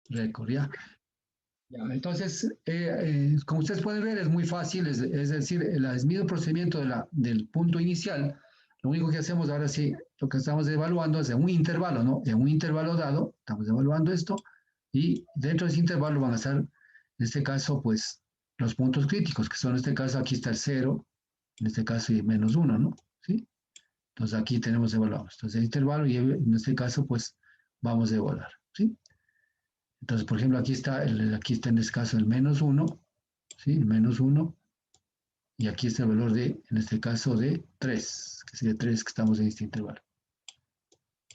récord, ¿ya? Ya, entonces, como ustedes pueden ver, es muy fácil, es decir, el mismo procedimiento del punto inicial. Lo único que hacemos ahora sí, lo que estamos evaluando es en un intervalo, ¿no? En un intervalo dado, estamos evaluando esto, y dentro de ese intervalo van a estar, en este caso, pues, los puntos críticos, que son en este caso, aquí está el 0, en este caso, y menos 1, ¿no? ¿Sí? Entonces, aquí tenemos evaluados. Entonces, el intervalo, y en este caso, pues, vamos a evaluar, ¿sí? Entonces, por ejemplo, aquí está en este caso el menos 1, ¿sí? El menos 1, y aquí está el valor de, en este caso, de 3, que sería 3 que estamos en este intervalo.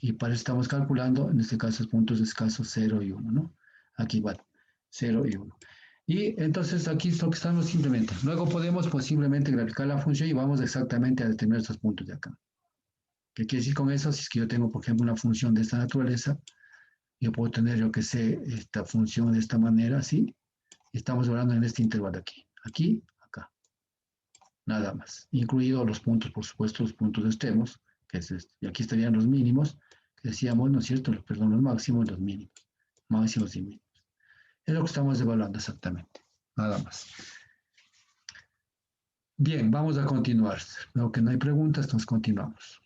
Y para eso estamos calculando, en este caso, puntos escasos 0 y 1, ¿no? Aquí igual, 0 y 1. Y entonces aquí es lo que estamos simplemente. Luego podemos pues simplemente graficar la función y vamos exactamente a determinar estos puntos de acá. ¿Qué quiere decir con eso? Si es que yo tengo, por ejemplo, una función de esta naturaleza, yo puedo tener, yo que sé, esta función de esta manera, ¿sí? Estamos hablando en este intervalo aquí. Aquí, acá. Nada más. Incluidos los puntos, por supuesto, los puntos extremos, que es este. Y aquí estarían los mínimos, que decíamos, ¿no es cierto? Perdón, los máximos y los mínimos. Máximos y mínimos. Es lo que estamos evaluando exactamente. Nada más. Bien, vamos a continuar. Veo que no hay preguntas, entonces continuamos.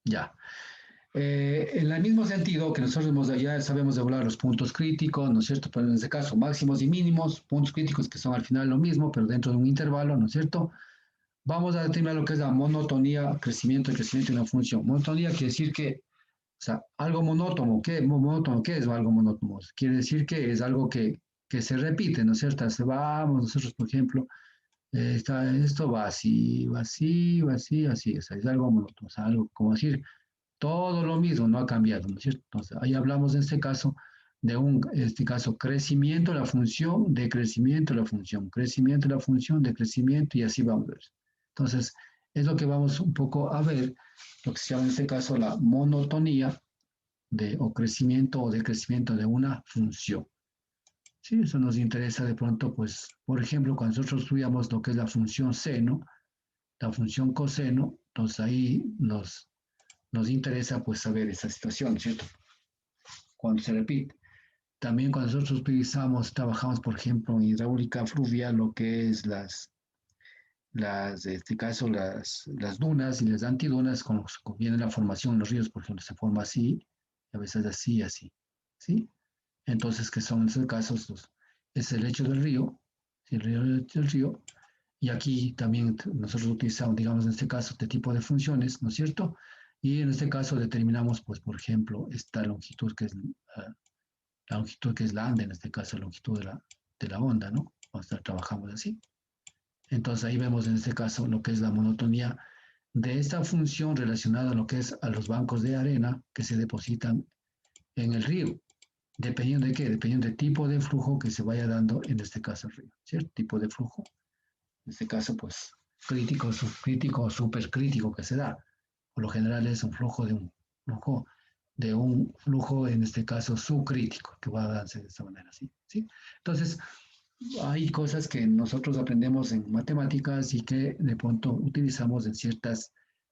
Ya. En el mismo sentido que nosotros ya sabemos evaluar los puntos críticos, ¿no es cierto? Pero en este caso, máximos y mínimos, puntos críticos que son al final lo mismo, pero dentro de un intervalo, ¿no es cierto? Vamos a determinar lo que es la monotonía, crecimiento y crecimiento de una función. Monotonía quiere decir que, o sea, algo monótono, ¿qué es algo monótono? Quiere decir que es algo que se repite, ¿no es cierto? Vamos, nosotros, por ejemplo, esto va así, va así, va así, así, o sea, es algo monótono, o sea, algo como decir, todo lo mismo, no ha cambiado, ¿no es cierto? Entonces, ahí hablamos en este caso de crecimiento de la función, decrecimiento de la función, crecimiento de la función, decrecimiento, y así vamos a ver. Entonces, es lo que vamos un poco a ver, lo que se llama en este caso la monotonía o crecimiento o decrecimiento de una función. Sí, eso nos interesa de pronto, pues, por ejemplo, cuando nosotros estudiamos lo que es la función seno, la función coseno, entonces ahí nos interesa pues saber esa situación, ¿cierto? Cuando se repite. También cuando nosotros trabajamos, por ejemplo, en hidráulica fluvial, lo que es este caso, las dunas y las antidunas, cuando viene la formación en los ríos, por ejemplo, se forma así, a veces así, así, ¿sí? Entonces, que son en esos casos, es el lecho del río, ¿sí? El río, y aquí también nosotros utilizamos, digamos, en este caso, este tipo de funciones, ¿no es cierto? Y en este caso determinamos, pues, por ejemplo, esta longitud que es la longitud que es la anda, en este caso, la longitud de la onda, ¿no? Vamos a estar trabajando así. Entonces ahí vemos en este caso lo que es la monotonía de esta función relacionada a lo que es a los bancos de arena que se depositan en el río. ¿Dependiendo de qué? Dependiendo del tipo de flujo que se vaya dando en este caso el río, ¿cierto? Tipo de flujo. En este caso, pues, crítico, subcrítico, supercrítico que se da. Por lo general es un flujo de un flujo, en este caso, subcrítico, que va a darse de esta manera, ¿sí? ¿Sí? Entonces, hay cosas que nosotros aprendemos en matemáticas y que de pronto utilizamos en ciertas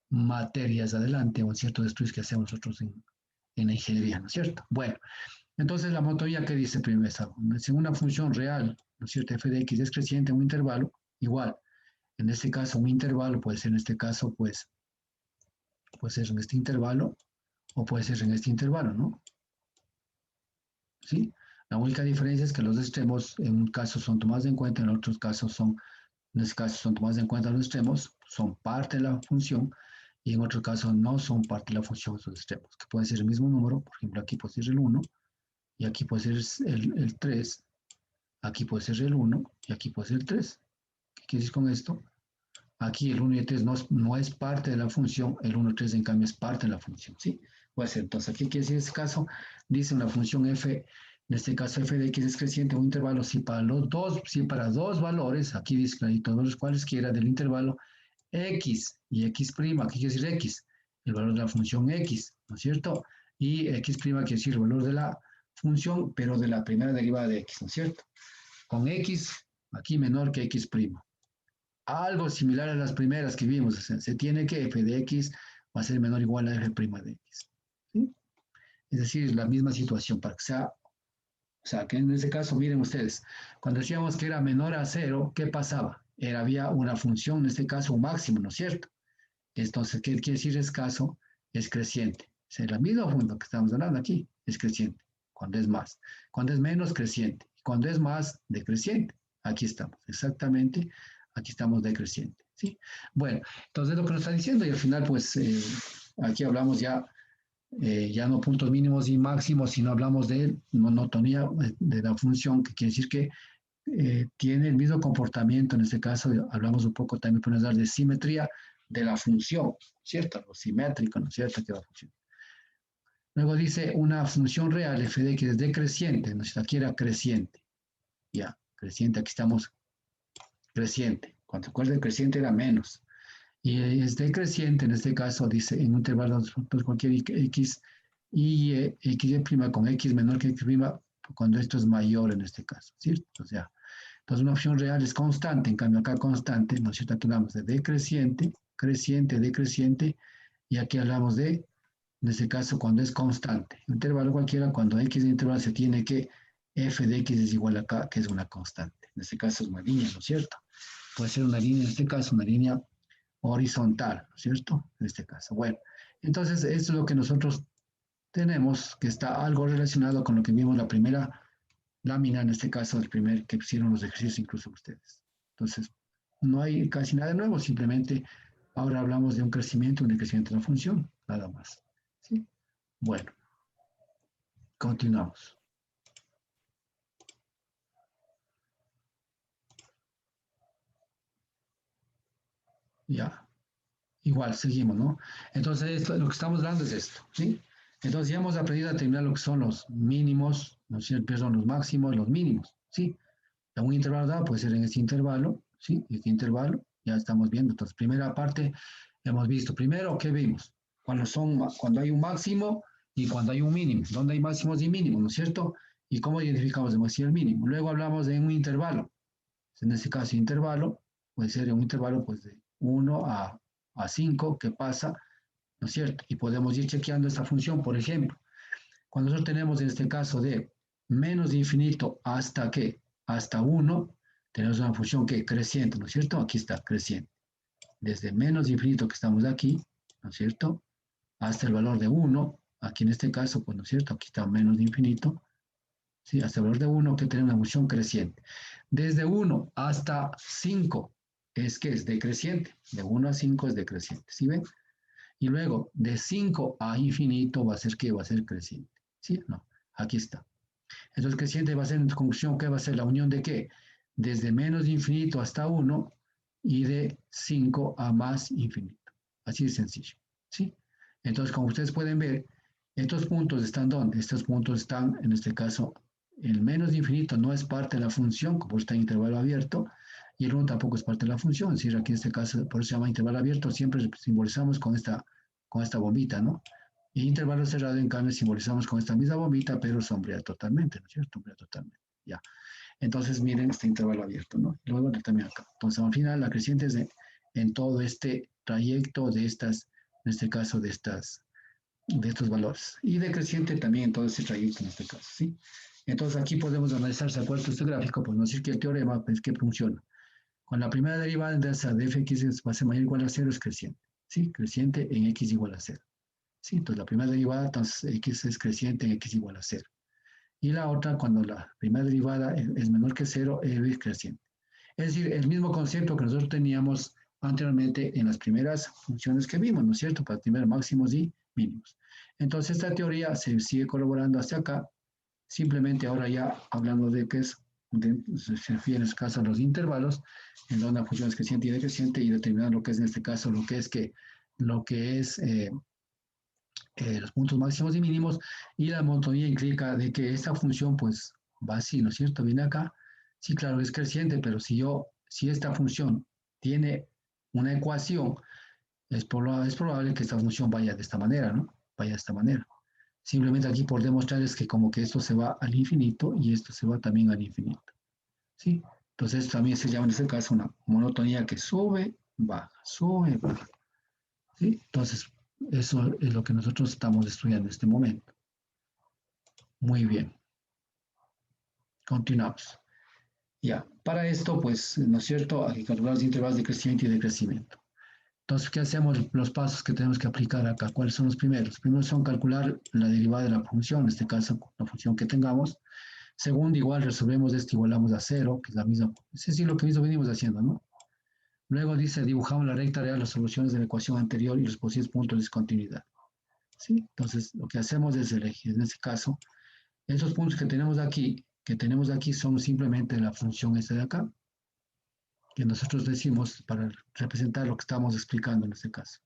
materias adelante o en ciertos estudios que hacemos nosotros en la ingeniería, ¿no es cierto? Bueno, entonces la monotonía que dice primero, si una función real, ¿no es cierto? F de x es creciente en un intervalo, igual, en este caso un intervalo puede ser en este caso, pues, puede ser en este intervalo o puede ser en este intervalo, ¿no? ¿Sí? La única diferencia es que los extremos en un caso son tomados en cuenta, en otros casos en este caso son tomados en cuenta los extremos, son parte de la función, y en otro caso no son parte de la función esos extremos, que pueden ser el mismo número, por ejemplo aquí puede ser el 1, y aquí puede ser el 3, aquí puede ser el 1, y aquí puede ser el 3. ¿Qué quiere decir con esto? Aquí el 1 y el 3 no es parte de la función, el 1 y 3 en cambio es parte de la función, ¿sí? Puede ser, entonces, aquí quiere decir en este caso, dice una función f, en este caso f de x es creciente en un intervalo, si para dos valores, aquí dice clarito, todos los cualesquiera del intervalo x y x', aquí quiere decir x, el valor de la función x, ¿no es cierto? Y x' quiere decir el valor de la función, pero de la primera derivada de x, ¿no es cierto? Con x aquí menor que x'. Algo similar a las primeras que vimos, o sea, se tiene que f de x va a ser menor o igual a f' de x. ¿Sí? Es decir, la misma situación, para que sea, o sea, que en este caso, miren ustedes, cuando decíamos que era menor a cero, ¿qué pasaba? Había una función, en este caso un máximo, ¿no es cierto? Entonces, ¿qué quiere decir escaso? Es creciente. Es la misma función que estamos hablando aquí, es creciente, cuando es más. Cuando es menos, creciente. Cuando es más, decreciente. Aquí estamos, exactamente, aquí estamos decreciente, ¿sí? Bueno, entonces lo que nos está diciendo y al final, pues, aquí hablamos ya no puntos mínimos y máximos, sino hablamos de monotonía de la función, que quiere decir que tiene el mismo comportamiento, en este caso hablamos un poco también, podemos hablar de simetría de la función, ¿cierto? Lo simétrico, ¿no es cierto? Que va a funcionar. Luego dice una función real f de x es decreciente, ¿no? Si aquí era creciente, ya, creciente, aquí estamos creciente. Cuando se acuerda, creciente era menos. Y es decreciente, en este caso dice en un intervalo de cualquier x y x' con x menor que x', cuando esto es mayor en este caso, ¿cierto? O sea, entonces una función real es constante, en cambio acá constante, ¿no es cierto? Aquí hablamos de decreciente, creciente, decreciente, y aquí hablamos de, en este caso, cuando es constante. Un intervalo cualquiera, cuando x de intervalo se tiene que f de x es igual a k, que es una constante. En este caso es una línea, ¿no es cierto? Puede ser una línea, en este caso, una línea horizontal, ¿no es cierto? En este caso. Bueno, entonces esto es lo que nosotros tenemos, que está algo relacionado con lo que vimos la primera lámina, en este caso, el primer que hicieron los ejercicios incluso ustedes. Entonces, no hay casi nada de nuevo, simplemente ahora hablamos de un decrecimiento de la función, nada más. ¿Sí? Bueno, continuamos. Ya, igual, seguimos, ¿no? Entonces, lo que estamos hablando es esto, ¿sí? Entonces, ya hemos aprendido a determinar lo que son los mínimos, ¿no es cierto? Perdón, los máximos, los mínimos, ¿sí? En un intervalo dado puede ser en este intervalo, ¿sí? Este intervalo, ya estamos viendo. Entonces, primera parte, hemos visto. Primero, ¿qué vimos? Cuando hay un máximo y cuando hay un mínimo. ¿Dónde hay máximos y mínimos, no es cierto? Y cómo identificamos el máximo y el mínimo. Luego hablamos de un intervalo. En este caso, intervalo puede ser un intervalo pues, de 1 a 5 que pasa, ¿no es cierto? Y podemos ir chequeando esta función, por ejemplo. Cuando nosotros tenemos en este caso de menos de infinito hasta qué, hasta 1, tenemos una función que creciente, ¿no es cierto? Aquí está, creciente. Desde menos de infinito que estamos aquí, ¿no es cierto? Hasta el valor de 1, aquí en este caso, pues, ¿no es cierto? Aquí está menos de infinito, ¿sí? Hasta el valor de 1 que tenemos una función creciente. Desde 1 hasta 5 es que es decreciente. De 1 a 5 es decreciente, ¿sí ven? Y luego, de 5 a infinito va a ser ¿qué? Va a ser creciente. ¿Sí? No, aquí está. Entonces, creciente va a ser en conclusión, ¿qué va a ser? La unión de qué? Desde menos de infinito hasta 1 y de 5 a más infinito. Así de sencillo. ¿Sí? Entonces, como ustedes pueden ver, estos puntos están ¿dónde? Estos puntos están, en este caso, el menos de infinito no es parte de la función, como está en intervalo abierto, y el 1 tampoco es parte de la función. Es decir, aquí en este caso, por eso se llama intervalo abierto, siempre simbolizamos con esta bombita, ¿no? Y intervalo cerrado, en cambio, simbolizamos con esta misma bombita, pero sombrea totalmente, ¿no es cierto? Sombrea totalmente, ya. Entonces, miren este intervalo abierto, ¿no? Y luego también acá. Entonces, al final, la creciente es en todo este trayecto de estas, en este caso, de estos valores. Y decreciente también en todo este trayecto, en este caso, ¿sí? Entonces, aquí podemos analizar, ¿se acuerda este gráfico? Pues nos dice que el teorema, pues, que funciona. Con la primera derivada de esa de fx va a ser mayor o igual a 0 es creciente, ¿sí? Creciente en x igual a 0. ¿Sí? Entonces la primera derivada, entonces x es creciente en x igual a 0. Y la otra, cuando la primera derivada es menor que 0, es creciente. Es decir, el mismo concepto que nosotros teníamos anteriormente en las primeras funciones que vimos, ¿no es cierto? Para tener máximos y mínimos. Entonces esta teoría se sigue corroborando hasta acá, simplemente ahora ya hablando de que se refiere en este caso a los intervalos, en donde la función es creciente y decreciente, y determinar lo que es en este caso, lo que es los puntos máximos y mínimos, y la monotonía implica de que esta función pues va así, ¿no es cierto? Viene acá, sí, claro, es creciente, pero si esta función tiene una ecuación, es probable que esta función vaya de esta manera, ¿no? Vaya de esta manera. Simplemente aquí por demostrar es que como que esto se va al infinito y esto se va también al infinito, ¿sí? Entonces esto también se llama en este caso una monotonía que sube, baja, ¿sí? Entonces eso es lo que nosotros estamos estudiando en este momento. Muy bien. Continuamos. Ya, para esto, pues, ¿no es cierto? Hay que calcular los intervalos de crecimiento y decrecimiento. Entonces, ¿qué hacemos? Los pasos que tenemos que aplicar acá. ¿Cuáles son los primeros? Los primeros son calcular la derivada de la función, en este caso, la función que tengamos. Segundo, igual resolvemos esto, igualamos a cero, que es la misma, es decir, lo que mismo venimos haciendo, ¿no? Luego dice, dibujamos la recta real, las soluciones de la ecuación anterior y los posibles puntos de discontinuidad. ¿Sí? Entonces, lo que hacemos es elegir, en este caso, esos puntos que tenemos aquí son simplemente la función esta de acá, que nosotros decimos para representar lo que estamos explicando en este caso.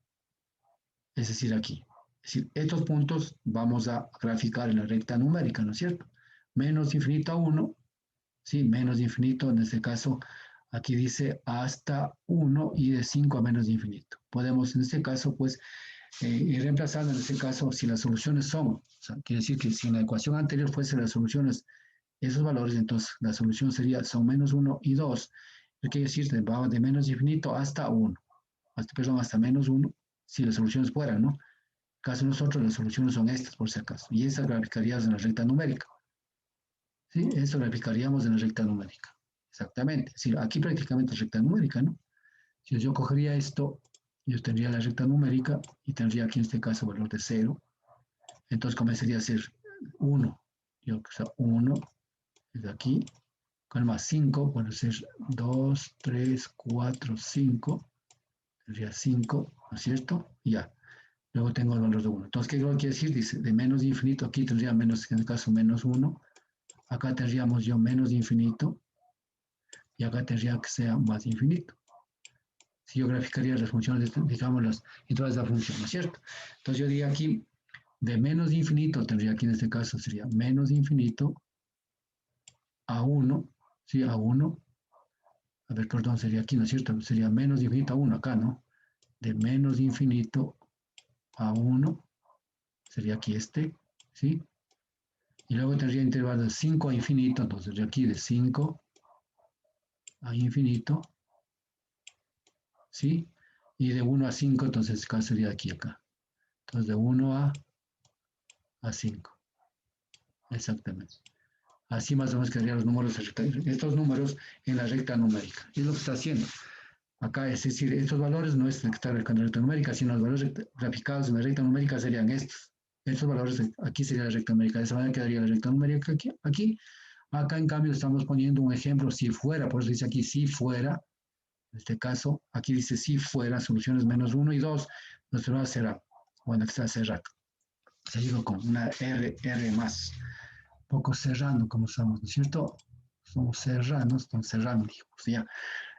Es decir, aquí. Es decir, estos puntos vamos a graficar en la recta numérica, ¿no es cierto? Menos de infinito a 1, ¿sí? Menos de infinito, en este caso, aquí dice hasta 1 y de 5 a menos de infinito. Podemos, en este caso, pues, ir reemplazando, en este caso, si las soluciones son, o sea, quiere decir que si en la ecuación anterior fuesen las soluciones, esos valores, entonces la solución sería, son menos 1 y 2. Quiere decir, va de menos de infinito hasta 1, hasta menos 1, si las soluciones fueran, ¿no? En caso de nosotros, las soluciones son estas, por si acaso, y estas graficaríamos en la recta numérica. ¿Sí? Eso lo aplicaríamos en la recta numérica. Exactamente. Es decir, aquí prácticamente es recta numérica, ¿no? Si yo cogería esto, yo tendría la recta numérica y tendría aquí en este caso valor de 0. Entonces comenzaría a ser 1. Yo, o sea, 1 es aquí. Con el más 5, puede ser 2, 3, 4, 5. Tendría 5, ¿no es cierto? Y ya. Luego tengo el valor de 1. Entonces, ¿qué quiere decir? Dice, de menos de infinito, aquí tendría menos, en este caso, menos 1. Acá tendríamos yo menos de infinito. Y acá tendría que ser más infinito. Si yo graficaría las funciones, digamos, las intervalos de la función, ¿no es cierto? Entonces yo diría aquí, de menos de infinito, tendría aquí en este caso, sería menos de infinito a 1, ¿sí? A 1. A ver, perdón, sería aquí, ¿no es cierto? Sería menos de infinito a 1 acá, ¿no? De menos de infinito a 1, sería aquí este, ¿sí? Y luego tendría intervalo de 5 a infinito, entonces de aquí de 5 a infinito, ¿sí? Y de 1 a 5, entonces acá sería aquí, acá. Entonces de 1 a 5. Exactamente. Así más o menos quedarían los números, estos números en la recta numérica. Es lo que está haciendo. Acá, es decir, estos valores no es el que está en la recta numérica, sino los valores graficados en la recta numérica serían estos. Estos valores, aquí sería la recta numérica. De esa manera quedaría la recta numérica aquí. Acá, en cambio, estamos poniendo un ejemplo, si fuera, por eso dice aquí, si fuera, en este caso, aquí dice si fuera, soluciones menos 1 y 2, nuestro va será, bueno, aquí está cerrado. Seguido con una R más. Poco serrano, como estamos, ¿no es cierto? Somos serranos, estamos cerrando, dijimos, ya.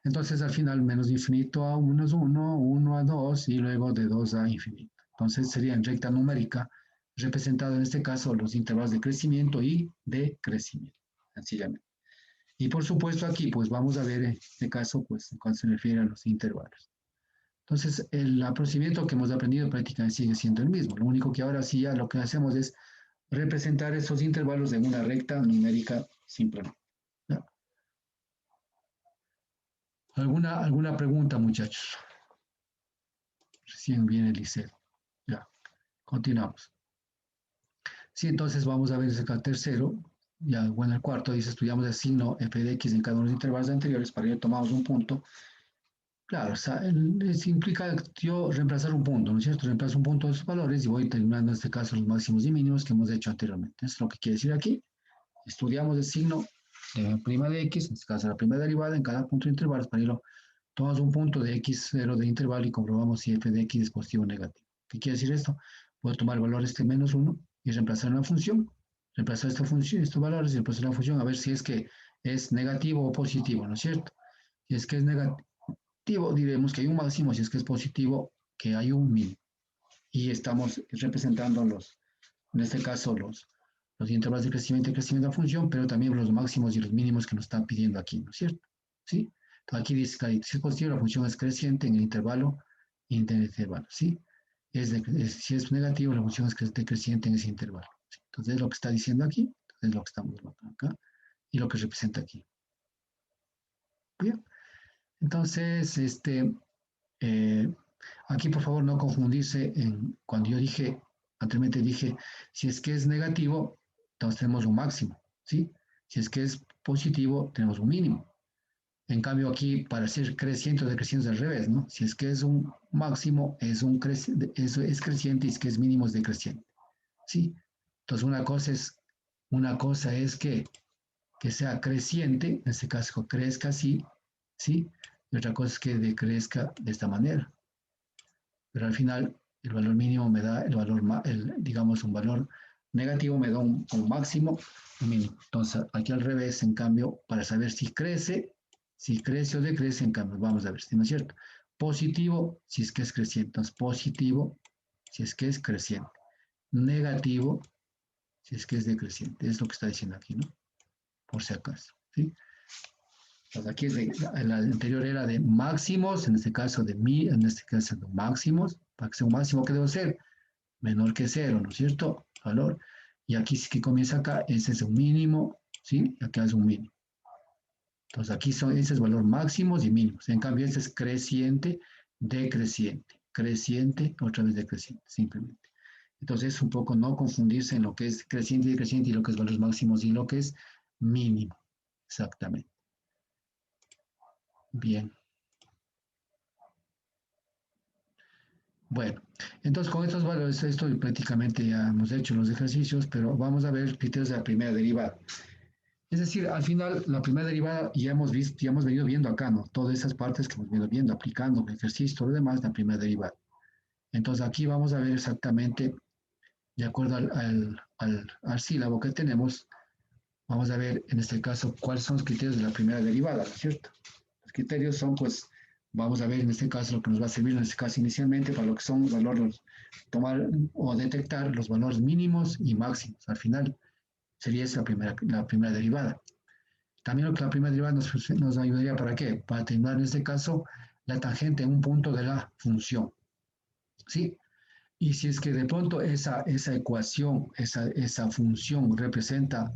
Entonces, al final, menos de infinito a menos 1, 1 a 2 y luego de 2 a infinito. Entonces, sería en recta numérica, representado en este caso los intervalos de crecimiento y decrecimiento, sencillamente. Y por supuesto aquí, pues vamos a ver en este caso, pues cuando se refiere a los intervalos. Entonces, el procedimiento que hemos aprendido prácticamente sigue siendo el mismo. Lo único que ahora sí ya lo que hacemos es representar esos intervalos en una recta numérica simplemente. ¿No? ¿Alguna pregunta, muchachos? Recién viene el liceo. Ya, continuamos. Sí, entonces vamos a ver el tercero. Ya, bueno, el cuarto dice, estudiamos el signo f de x en cada uno de los intervalos anteriores. Para ello tomamos un punto. Claro, o sea, implica yo reemplazar un punto, ¿no es cierto? Reemplazo un punto de esos valores y voy terminando en este caso los máximos y mínimos que hemos hecho anteriormente. Eso es lo que quiere decir aquí. Estudiamos el signo de prima de x, en este caso la primera derivada en cada punto de intervalos. Para ello tomamos un punto de x0 de intervalo y comprobamos si f de x es positivo o negativo. ¿Qué quiere decir esto? Puedo tomar el valor este menos 1 y reemplazar una función. Reemplazar esta función, estos valores y reemplazar la función a ver si es que es negativo o positivo, ¿no es cierto? Si es que es negativo, diremos que hay un máximo, si es que es positivo, que hay un mínimo. Y estamos representando en este caso, los intervalos de crecimiento y crecimiento de la función, pero también los máximos y los mínimos que nos están pidiendo aquí, ¿no es cierto? ¿Sí? Entonces aquí dice que si es positivo, la función es creciente en el intervalo y en el intervalo, ¿sí? Si es negativo, la función es decreciente en ese intervalo. ¿Sí? Entonces es lo que está diciendo aquí, es lo que estamos viendo acá, y lo que representa aquí. Bien. Entonces, aquí por favor no confundirse cuando yo dije, anteriormente dije, si es que es negativo, entonces tenemos un máximo, ¿sí? Si es que es positivo, tenemos un mínimo. En cambio aquí, para ser creciente o decreciente es al revés, ¿no? Si es que es un máximo, eso es creciente, y si es que es mínimo es decreciente, ¿sí? Entonces una cosa es que sea creciente, en este caso crezca así, ¿sí? Y otra cosa es que decrezca de esta manera. Pero al final el valor mínimo me da el valor, digamos, un valor negativo me da un máximo, un mínimo. Entonces aquí al revés, en cambio, para saber si crece o decrece, en cambio, vamos a ver si no es cierto. Positivo, si es que es creciente. Entonces positivo, si es que es creciente. Negativo, si es que es decreciente. Es lo que está diciendo aquí, ¿no? Por si acaso, ¿sí? Pues aquí la anterior era de máximos, en este caso de en este caso de máximos, para que sea un máximo que debe ser menor que cero, ¿no es cierto? Valor. Y aquí sí que comienza acá, ese es un mínimo, ¿sí? Acá es un mínimo. Entonces aquí ese es valor máximos y mínimos. En cambio, este es creciente, decreciente, creciente, otra vez decreciente, simplemente. Entonces es un poco no confundirse en lo que es creciente y decreciente y lo que es valores máximos y lo que es mínimo. Exactamente. Bien. Bueno, entonces con estos valores, esto prácticamente ya hemos hecho los ejercicios, pero vamos a ver criterios de la primera derivada. Es decir, al final, la primera derivada ya hemos visto, ya hemos venido viendo acá, ¿no? Todas esas partes que hemos venido viendo, aplicando el ejercicio, todo lo demás, la primera derivada. Entonces aquí vamos a ver exactamente, de acuerdo al sílabo que tenemos, vamos a ver en este caso cuáles son los criterios de la primera derivada, ¿no es cierto? Los criterios son, pues, vamos a ver en este caso lo que nos va a servir en este caso inicialmente para lo que son los valores, tomar o detectar los valores mínimos y máximos. Al final sería esa la primera derivada. También lo que la primera derivada nos ayudaría para qué? Para determinar en este caso la tangente en un punto de la función. ¿Sí? Y si es que de pronto esa ecuación, esa función representa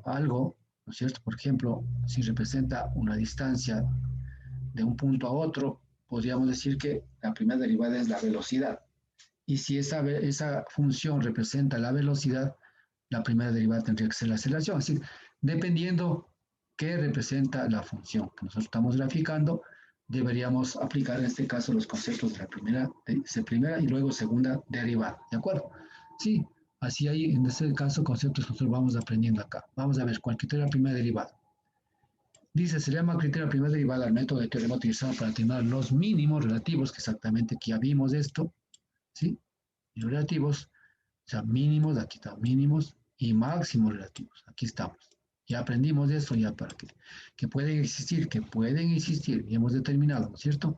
algo, ¿no es cierto? Por ejemplo, si representa una distancia de un punto a otro, podríamos decir que la primera derivada es la velocidad. Y si esa función representa la velocidad, la primera derivada tendría que ser la aceleración. Es decir, dependiendo qué representa la función que nosotros estamos graficando, deberíamos aplicar en este caso los conceptos de la primera y luego segunda derivada. ¿De acuerdo? Sí, así hay en este caso conceptos que nosotros vamos aprendiendo acá. Vamos a ver cuál criterio es la primera derivada. Dice, se llama criterio de primera derivada al método de teorema utilizado para determinar los mínimos relativos, que exactamente aquí ya vimos esto, ¿sí? Y los relativos, o sea, mínimos, aquí están mínimos, y máximos relativos, aquí estamos. Ya aprendimos de eso, ya para que pueden existir, y hemos determinado, ¿no es cierto?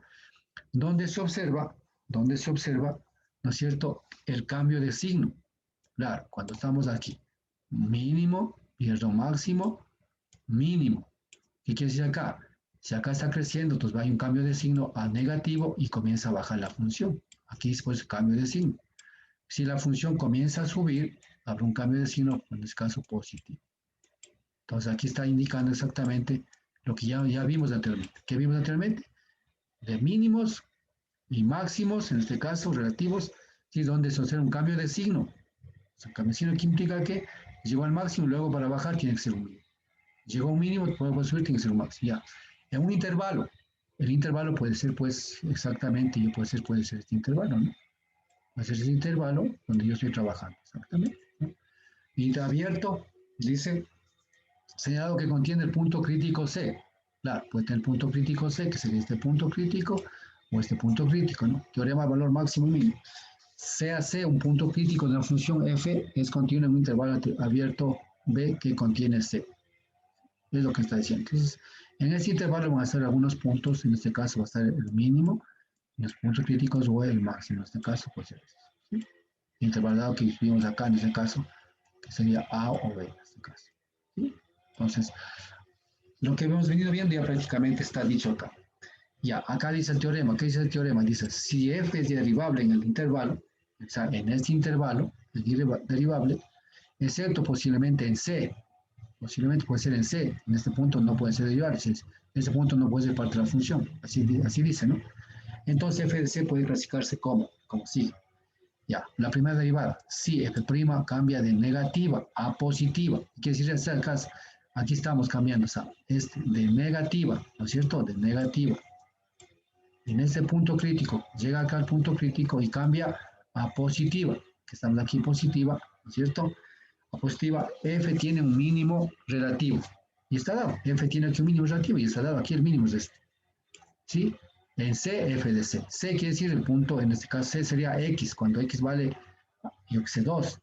¿Dónde se observa, ¿no es cierto?, el cambio de signo. Claro, cuando estamos aquí, mínimo, perdón, máximo, mínimo. ¿Qué quiere decir acá? Si acá está creciendo, entonces va a haber un cambio de signo a negativo y comienza a bajar la función. Aquí después cambio de signo. Si la función comienza a subir, habrá un cambio de signo, en este caso positivo. Entonces aquí está indicando exactamente lo que ya vimos anteriormente. ¿Qué vimos anteriormente? De mínimos y máximos, en este caso relativos, ¿sí? Donde se hace un cambio de signo. O sea, cambio de signo que implica que llegó al máximo, luego para bajar tiene que ser un mínimo. Llegó a un mínimo, puede subir, tiene que ser un máximo. Ya. En un intervalo, el intervalo puede ser, pues, exactamente, puede ser este intervalo, ¿no? Puede ser ese intervalo donde yo estoy trabajando, exactamente, ¿no? Y abierto, dice, señalado que contiene el punto crítico C. Claro, puede tener el punto crítico C, que sería este punto crítico, o este punto crítico, ¿no? Teorema de valor máximo y mínimo. Sea C un punto crítico de la función f, es continuo en un intervalo abierto B que contiene C. Es lo que está diciendo. Entonces, en este intervalo van a estar algunos puntos, en este caso va a estar el mínimo, los puntos críticos o el máximo, en este caso, pues, ¿sí? El intervalo que vimos acá, en este caso, que sería A o B, en este caso. ¿Sí? Entonces, lo que hemos venido viendo ya prácticamente está dicho acá. Ya, acá dice el teorema. ¿Qué dice el teorema? Dice, si f es derivable en el intervalo, o sea, en este intervalo, es derivable, excepto posiblemente en C, posiblemente puede ser en C, en este punto no puede ser derivable, en este punto no puede ser parte de la función, así dice, ¿no? Entonces f de C puede clasificarse como sigue. Ya, la primera derivada, si f' cambia de negativa a positiva, quiere decir, aquí estamos cambiando, de negativa, ¿no es cierto? De negativa. En este punto crítico, llega acá al punto crítico y cambia a positiva, que estamos aquí positiva, ¿no es cierto? A positiva, f tiene un mínimo relativo, y está dado, f tiene aquí un mínimo relativo, y está dado, aquí el mínimo es este, ¿sí? En C, f de C. C quiere decir el punto, en este caso C sería X, cuando X vale, yo que sé, 2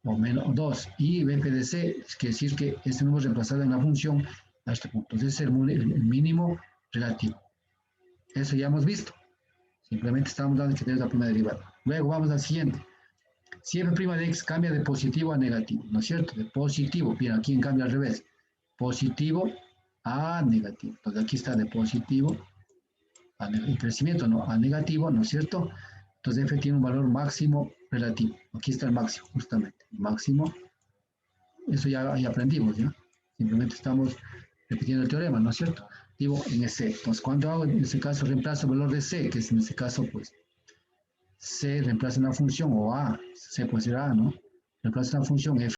o menos 2. Y f de C quiere decir que este número es reemplazado en la función a este punto. Entonces es el mínimo relativo. Eso ya hemos visto. Simplemente estamos dando que tenemos la primera derivada. Luego vamos al siguiente. Si f' de x cambia de positivo a negativo, ¿no es cierto? De positivo. Bien, aquí en cambio al revés. Positivo a negativo. Entonces aquí está de positivo el crecimiento, ¿no? A negativo, ¿no es cierto? Entonces f tiene un valor máximo relativo. Aquí está el máximo, justamente. Máximo. Eso ya aprendimos, ¿ya? Simplemente estamos repitiendo el teorema, ¿no es cierto? Digo, en ese. Entonces, cuando hago en este caso reemplazo el valor de c, que es en este caso, pues, c reemplaza una función, o a, c puede ser a, ¿no? Reemplaza una función f